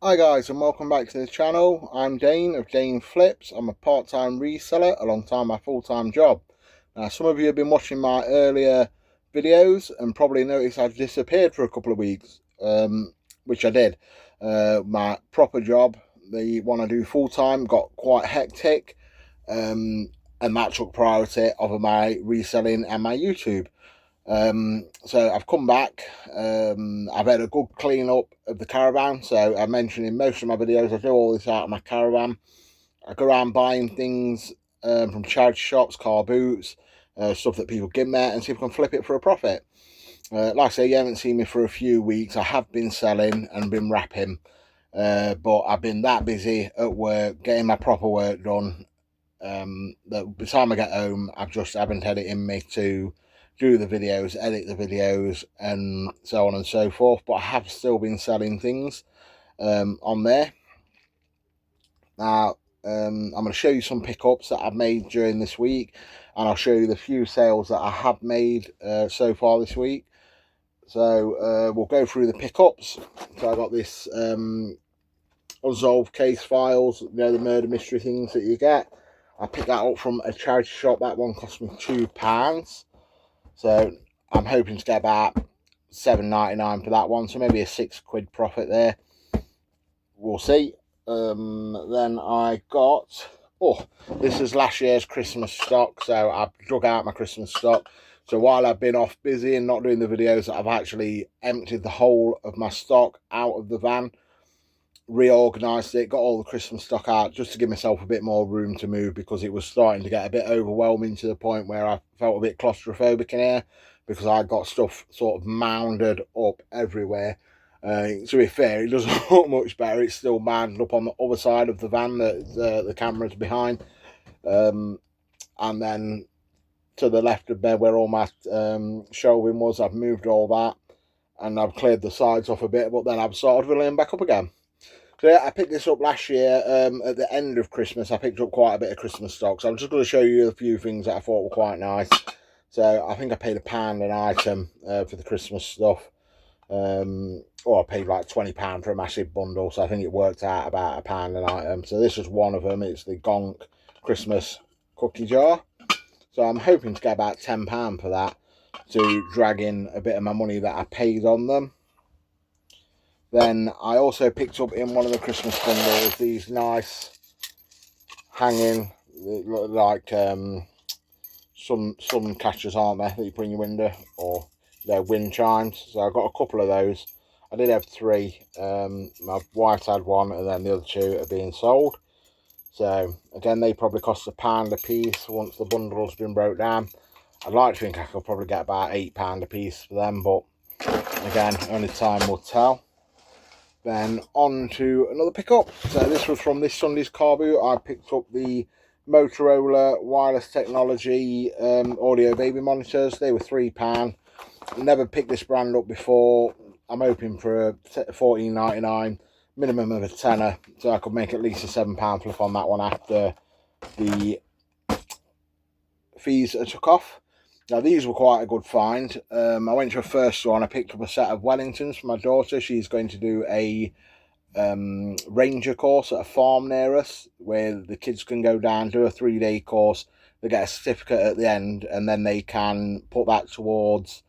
Hi guys, and welcome back to the channel. I'm Dane of Dane Flips. I'm a part-time reseller alongside my full-time job. Now, some of you have been watching my earlier videos and probably noticed I've disappeared for a couple of weeks, which I did. My proper job, the one I do full-time, got quite hectic, and that took priority over my reselling and my YouTube. So I've come back. I've had a good clean up of the caravan. So I mentioned in most of my videos I do all this out of my caravan. I go around buying things from charity shops, car boots, stuff that people give me, and see if I can flip it for a profit. Like I say, you haven't seen me for a few weeks. I have been selling and been wrapping, but I've been that busy at work getting my proper work done that by the time I get home I just haven't had it in me to do the videos, edit the videos, and so on and so forth. But I have still been selling things on there. Now I'm going to show you some pickups that I've made during this week, and I'll show you the few sales that I have made so far this week. So we'll go through the pickups. So I got this unsolved case files, you know, the murder mystery things that you get. I picked that up from a charity shop. That one cost me £2. So I'm hoping to get about £7.99 for that one. So maybe a £6 profit there. We'll see. Then I got, this is last year's Christmas stock. So I've dug out my Christmas stock. So while I've been off busy and not doing the videos, I've actually emptied the whole of my stock out of the van, reorganised it, got all the Christmas stock out just to give myself a bit more room to move, because it was starting to get a bit overwhelming to the point where I felt a bit claustrophobic in here, because I got stuff sort of mounded up everywhere. To be fair, it doesn't look much better. It's still mounded up on the other side of the van that the camera's behind, and then to the left of bed where all my shelving was, I've moved all that and I've cleared the sides off a bit, but then I've started filling back up again. So yeah, I picked this up last year at the end of Christmas. I picked up quite a bit of Christmas stock. So I'm just going to show you a few things that I thought were quite nice. So I think I paid £1 an item for the Christmas stuff. Or I paid like £20 for a massive bundle. So I think it worked out about £1 an item. So this was one of them. It's the Gonk Christmas cookie jar. So I'm hoping to get about £10 for that to drag in a bit of my money that I paid on them. Then I also picked up in one of the Christmas bundles these nice hanging, look like sun catchers, aren't they, that you put in your window, or they're wind chimes. So I got a couple of those. I did have 3. My wife had 1, and then the other 2 are being sold. So again, they probably cost £1 a piece once the bundle's been broke down. I'd like to think I could probably get about £8 a piece for them, but again, only time will tell. Then on to another pickup. So this was from this Sunday's car boot. I picked up the Motorola wireless technology audio baby monitors. They were £3. Never picked this brand up before. I'm hoping for a £14.99, minimum of a tenner, so I could make at least a £7 flip on that one after the fees that took off. Now these were quite a good find. I went to a first store and I picked up a set of Wellingtons for my daughter. She's going to do a ranger course at a farm near us, where the kids can go down, do a 3-day course. They get a certificate at the end, and then they can put that towards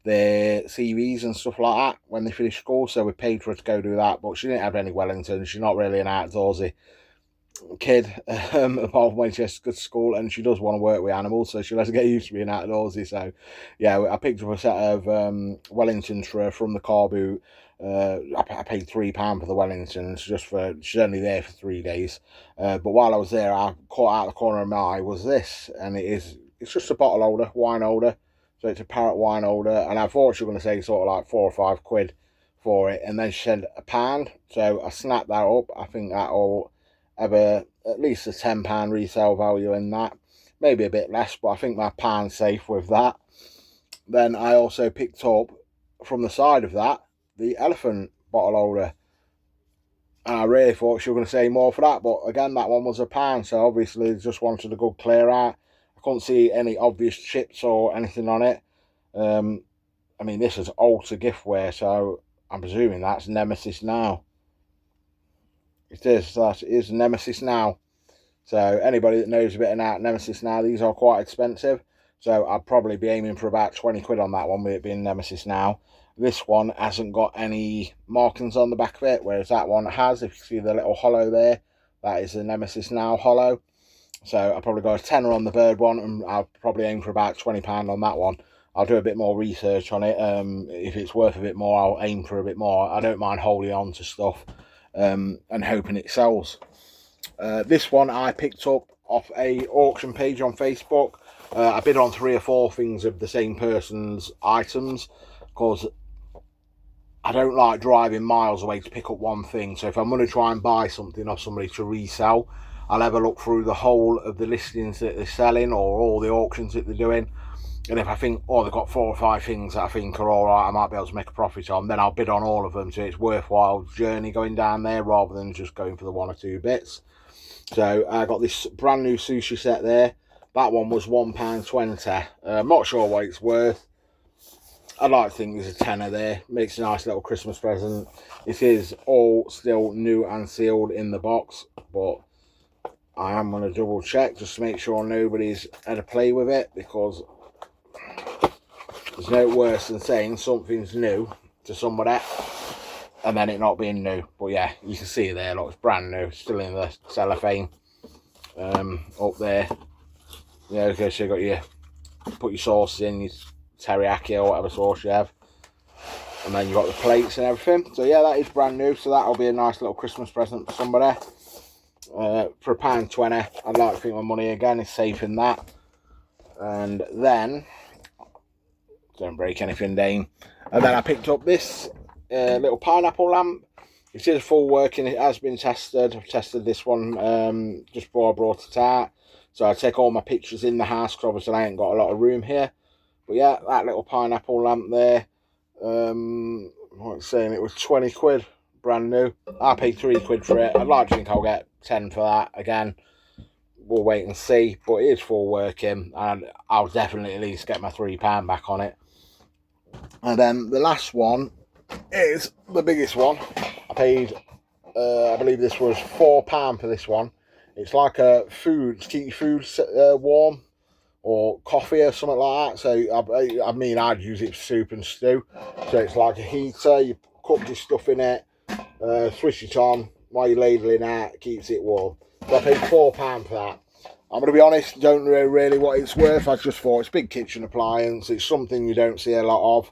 their CVs and stuff like that when they finish school. So we paid for her to go do that, but she didn't have any Wellingtons. She's not really an outdoorsy kid, apart from when she has to go to school, and she does want to work with animals, so she'll have to get used to being outdoorsy. So yeah, I picked up a set of Wellingtons for her from the car boot. I paid £3 for the Wellingtons, just for, she's only there for 3 days, but while I was there, I caught out the corner of my eye was this, and it's just a bottle holder, wine holder. So it's a parrot wine holder, and I thought she was going to say sort of like £4 or £5 for it, and then she said £1. So I snapped that up. I think that'll have at least a £10 resale value in that, maybe a bit less, but I think my pound's safe with that. Then I also picked up from the side of that the elephant bottle holder, and I really thought she was going to say more for that, but again, that one was £1, so obviously just wanted a good clear out. I couldn't see any obvious chips or anything on it. I mean, this is Ultra giftware, so I'm presuming that's Nemesis now. It is, that is Nemesis Now. So anybody that knows a bit about Nemesis Now, these are quite expensive. So I'd probably be aiming for about 20 quid on that one, with it being Nemesis Now. This one hasn't got any markings on the back of it, whereas that one has. If you see the little hollow there, that is the Nemesis Now hollow. So I probably got a tenner on the bird one, and I'll probably aim for about £20 on that one. I'll do a bit more research on it. If it's worth a bit more, I'll aim for a bit more. I don't mind holding on to stuff and hoping it sells. This one I picked up off a auction page on Facebook. I bid on 3 or 4 things of the same person's items, because I don't like driving miles away to pick up one thing. So if I'm going to try and buy something off somebody to resell, I'll have a look through the whole of the listings that they're selling, or all the auctions that they're doing. And if I think, oh, they've got 4 or 5 things that I think are all right, I might be able to make a profit on, then I'll bid on all of them, so it's worthwhile journey going down there rather than just going for the 1 or 2 bits. So I got this brand new sushi set there. That one was £1.20. I'm not sure what it's worth. I'd like to think there's a tenner there. Makes a nice little Christmas present. It is all still new and sealed in the box, but I am going to double check just to make sure nobody's had a play with it, because there's no worse than saying something's new to somebody and then it not being new. But yeah, you can see there, look, it's brand new, still in the cellophane. Up there, yeah, okay, so you got your, put your sauce in, your teriyaki or whatever sauce you have, and then you've got the plates and everything. So yeah, that is brand new, so that'll be a nice little Christmas present for somebody. For £1.20, I'd like to think my money again is safe in that. And then, don't break anything, Dane. And then I picked up this little pineapple lamp. It is full working, it has been tested. I've tested this one just before I brought it out. So I take all my pictures in the house, because obviously I ain't got a lot of room here. But yeah, that little pineapple lamp there, what's saying, it was 20 quid, brand new. I paid 3 quid for it. I'd like to think I'll get 10 for that again. We'll wait and see, but it is full working, and I'll definitely at least get my £3 back on it. And then the last one is the biggest one. I paid, I believe this was £4 for this one. It's like a food, to keep your food warm, or coffee or something like that. So I mean, I'd use it for soup and stew. So it's like a heater, you cook your stuff in it, switch it on while you're ladling out, keeps it warm. So I paid £4 for that. I'm going to be honest, don't know really what it's worth. I just thought it's a big kitchen appliance. It's something you don't see a lot of.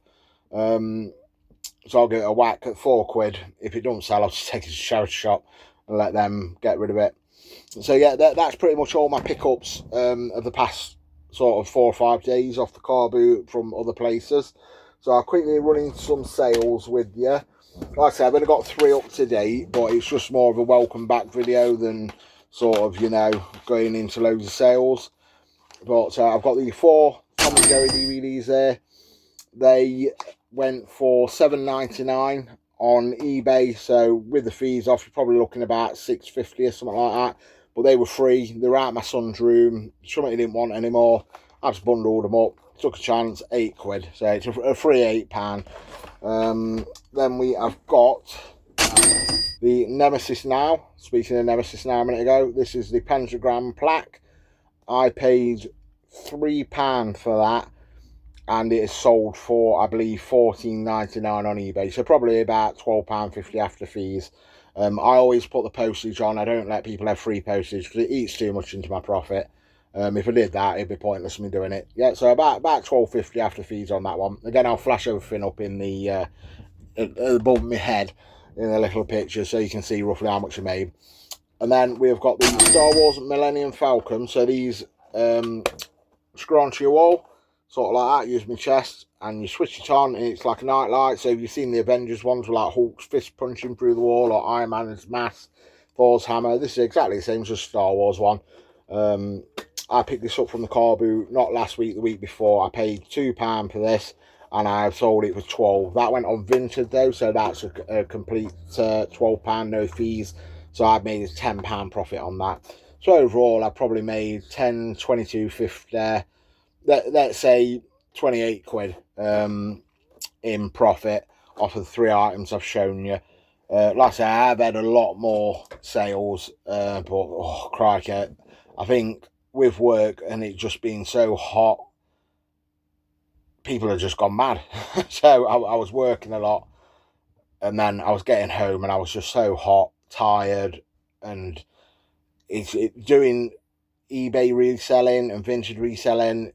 So I'll give it a whack at 4 quid. If it don't sell, I'll just take it to a charity shop and let them get rid of it. So yeah, that's pretty much all my pickups of the past sort of 4 or 5 days off the car boot from other places. So I'll quickly run into some sales with you. Like I said, I've only got 3 up to date, but it's just more of a welcome back video than sort of, you know, going into loads of sales. But I've got the 4 Tom and Jerry DVDs there. They went for $7.99 on eBay, so with the fees off, you're probably looking about $6.50 or something like that. But they were free. They were out of my son's room. Something he didn't want anymore. I just bundled them up. Took a chance, 8 quid. So it's a free £8. Then we have got the Nemesis Now. Speaking of Nemesis Now a minute ago, this is the pentagram plaque. I paid £3 for that, and it is sold for, I believe, $14.99 on eBay. So probably about £12.50 after fees. I always put the postage on. I don't let people have free postage because it eats too much into my profit. If I did that, it'd be pointless me doing it. Yeah, so about £12.50 after fees on that one. Again, I'll flash everything up in the above my head in a little picture so you can see roughly how much I made. And then we've got the Star Wars Millennium Falcon. So these screw onto your wall, sort of like that. Use my chest, and you switch it on, and it's like a night light. So if you've seen the Avengers ones with like Hulk's fist punching through the wall, or Iron Man's mask, Thor's hammer, this is exactly the same as the Star Wars one. I picked this up from the car boot not last week, the week before. I paid £2 for this, and I've sold it for 12. That went on Vinted though, so that's a complete £12, no fees. So I've made a £10 profit on that. So overall, I've probably made 10, 22, 50, let's say 28 quid in profit off of the 3 items I've shown you. Like I say, I've had a lot more sales, but oh crikey, I think with work and it just being so hot, people have just gone mad. So I was working a lot, and then I was getting home and I was just so hot, tired, and doing eBay reselling and vintage reselling.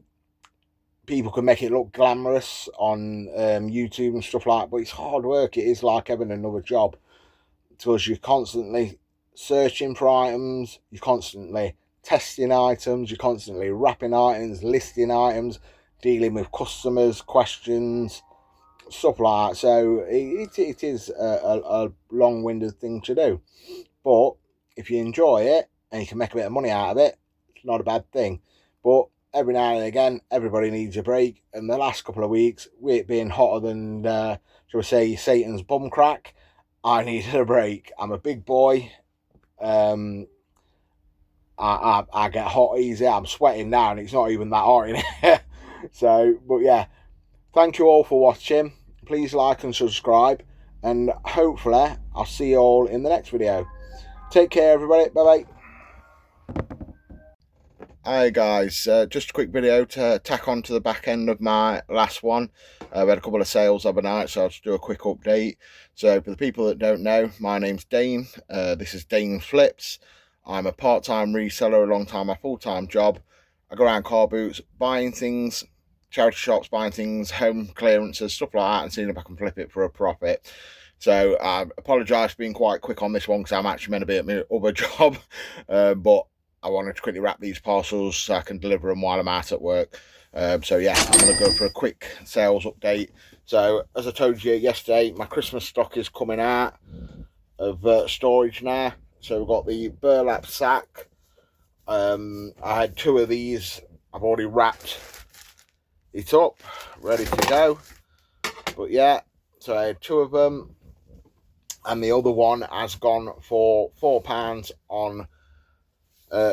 People can make it look glamorous on YouTube and stuff like that, but it's hard work. It is like having another job, because you're constantly searching for items, you're constantly testing items, you're constantly wrapping items, listing items, dealing with customers, questions, stuff like that. So it is a long-winded thing to do. But if you enjoy it and you can make a bit of money out of it, it's not a bad thing. But every now and again, everybody needs a break. And the last couple of weeks, with it being hotter than, shall we say, Satan's bum crack, I needed a break. I'm a big boy. I get hot easy. I'm sweating now, and it's not even that hot in here. So, but yeah, thank you all for watching. Please like and subscribe, and hopefully I'll see you all in the next video. Take care, everybody. Bye bye. Hi guys, just a quick video to tack on to the back end of my last one. We had a couple of sales overnight, so I'll just do a quick update. So for the people that don't know, my name's Dane. This is Dane Flips. I'm a part-time reseller alongside my full-time job. I go around car boots, buying things, charity shops, buying things, home clearances, stuff like that, and seeing if I can flip it for a profit. So I apologise for being quite quick on this one, because I'm actually meant to be at my other job, but I wanted to quickly wrap these parcels so I can deliver them while I'm out at work. So yeah, I'm going to go for a quick sales update. So as I told you yesterday, my Christmas stock is coming out of storage now. So we've got the burlap sack. I had 2 of these. I've already wrapped it up, ready to go. But yeah, so I had 2 of them, and the other one has gone for £4 on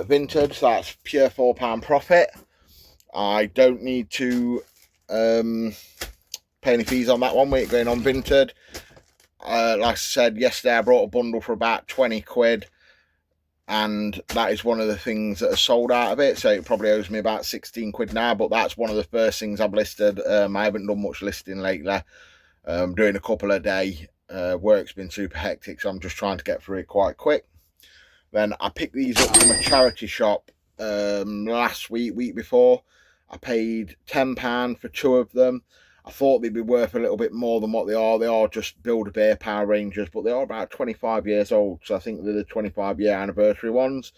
vintage. So that's pure £4 profit. I don't need to pay any fees on that one with it going on vintage. Like I said yesterday, I brought a bundle for about 20 quid, and that is one of the things that are sold out of it, so it probably owes me about 16 quid now, but that's one of the first things I've listed. I haven't done much listing lately. Doing a couple a day. Work's been super hectic, so I'm just trying to get through it quite quick. Then I picked these up from a charity shop last week before. I paid £10 for 2 of them. I thought they'd be worth a little bit more than what they are. They are just Build-A-Bear Power Rangers, but they are about 25 years old, so I think they're the 25-year anniversary ones.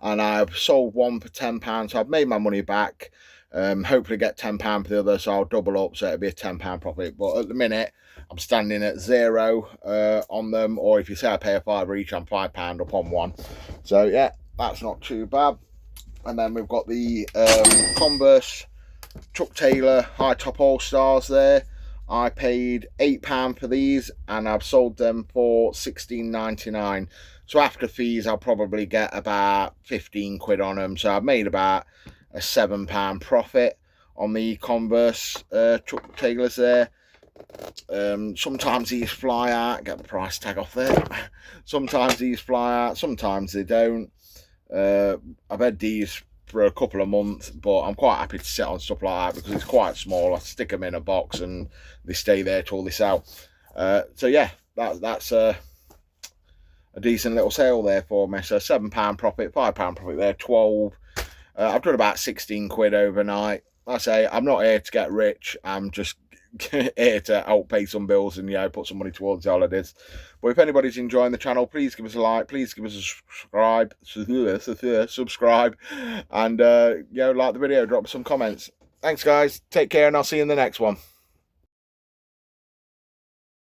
And I've sold one for £10, so I've made my money back. Hopefully get £10 for the other, so I'll double up, so it'll be a £10 profit. But at the minute, I'm standing at 0 on them, or if you say I pay a £5 each, I'm £5 up on one. So yeah, that's not too bad. And then we've got the Converse Chuck Taylor high top all stars there. I paid £8 for these, and I've sold them for £16.99. So after fees, I'll probably get about 15 quid on them. So I've made about a £7 profit on the Converse Chuck Taylors there. Sometimes these fly out, get the price tag off there. Sometimes these fly out, sometimes they don't. I've had these for a couple of months, but I'm quite happy to sit on stuff like that because it's quite small. I stick them in a box and they stay there till they sell. So yeah, that's a decent little sale there for me. So £7 profit, £5 profit there, 12. I've done about 16 quid overnight. Like I say, I'm not here to get rich. I'm just here to help pay some bills and, you know, put some money towards the holidays. But if anybody's enjoying the channel, please give us a like, please give us a subscribe, and you know, like the video, drop some comments. Thanks guys, take care, and I'll see you in the next one.